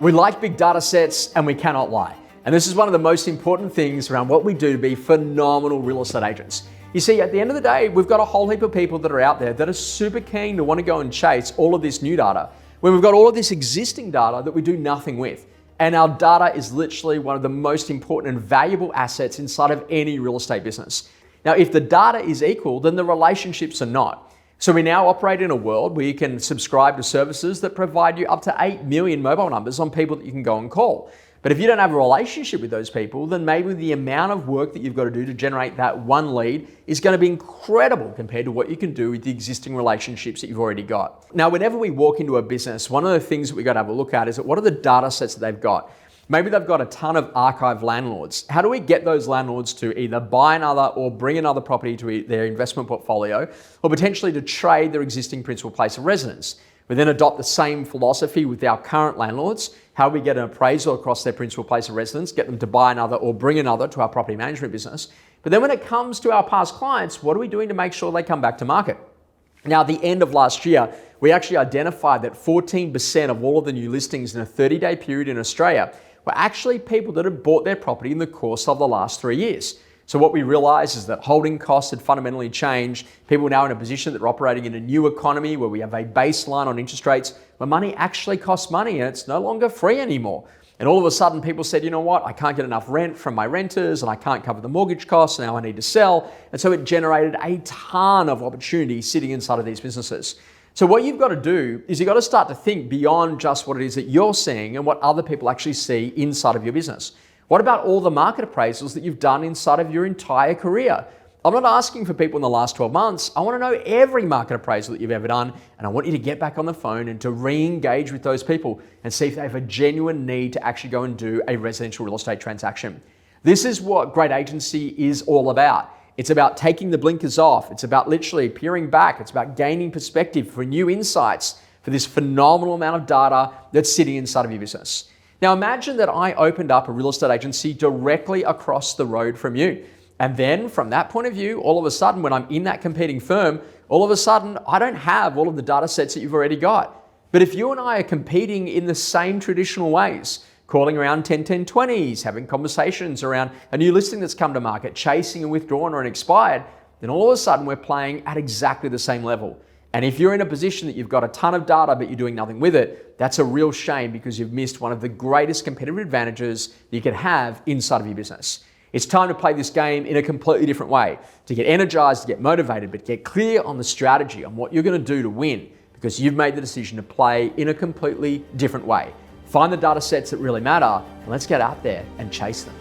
We like big data sets and we cannot lie. And this is one of the most important things around what we do to be phenomenal real estate agents. You see, at the end of the day, we've got a whole heap of people that are out there that are super keen to want to go and chase all of this new data, when we've got all of this existing data that we do nothing with. And our data is literally one of the most important and valuable assets inside of any real estate business. Now, if the data is equal, then the relationships are not. So we now operate in a world where you can subscribe to services that provide you up to 8 million mobile numbers on people that you can go and call. But if you don't have a relationship with those people, then maybe the amount of work that you've got to do to generate that one lead is going to be incredible compared to what you can do with the existing relationships that you've already got. Now, whenever we walk into a business, one of the things that we've got to have a look at is what are the data sets that they've got? Maybe they've got a ton of archive landlords. How do we get those landlords to either buy another or bring another property to their investment portfolio, or potentially to trade their existing principal place of residence? We then adopt the same philosophy with our current landlords, how we get an appraisal across their principal place of residence, get them to buy another or bring another to our property management business. But then when it comes to our past clients, what are we doing to make sure they come back to market? Now, at the end of last year, we actually identified that 14% of all of the new listings in a 30-day period in Australia were actually people that had bought their property in the course of the last 3 years. So what we realized is that holding costs had fundamentally changed. People are now in a position that are operating in a new economy where we have a baseline on interest rates where money actually costs money and it's no longer free anymore. And all of a sudden people said, you know what, I can't get enough rent from my renters and I can't cover the mortgage costs, now I need to sell. And so it generated a ton of opportunity sitting inside of these businesses. So what you've got to do is you've got to start to think beyond just what it is that you're seeing and what other people actually see inside of your business. What about all the market appraisals that you've done inside of your entire career? I'm not asking for people in the last 12 months. I want to know every market appraisal that you've ever done, and I want you to get back on the phone and to re-engage with those people and see if they have a genuine need to actually go and do a residential real estate transaction. This is what great agency is all about. It's about taking the blinkers off. It's about literally peering back. It's about gaining perspective for new insights for this phenomenal amount of data that's sitting inside of your business. Now imagine that I opened up a real estate agency directly across the road from you. And then from that point of view, all of a sudden when I'm in that competing firm, all of a sudden I don't have all of the data sets that you've already got. But if you and I are competing in the same traditional ways, calling around 10-10-20s, having conversations around a new listing that's come to market, chasing and withdrawn or an expired, then all of a sudden we're playing at exactly the same level. And if you're in a position that you've got a ton of data but you're doing nothing with it, that's a real shame because you've missed one of the greatest competitive advantages that you could have inside of your business. It's time to play this game in a completely different way, to get energized, to get motivated, but get clear on the strategy, on what you're going to do to win, because you've made the decision to play in a completely different way. Find the data sets that really matter, and let's get out there and chase them.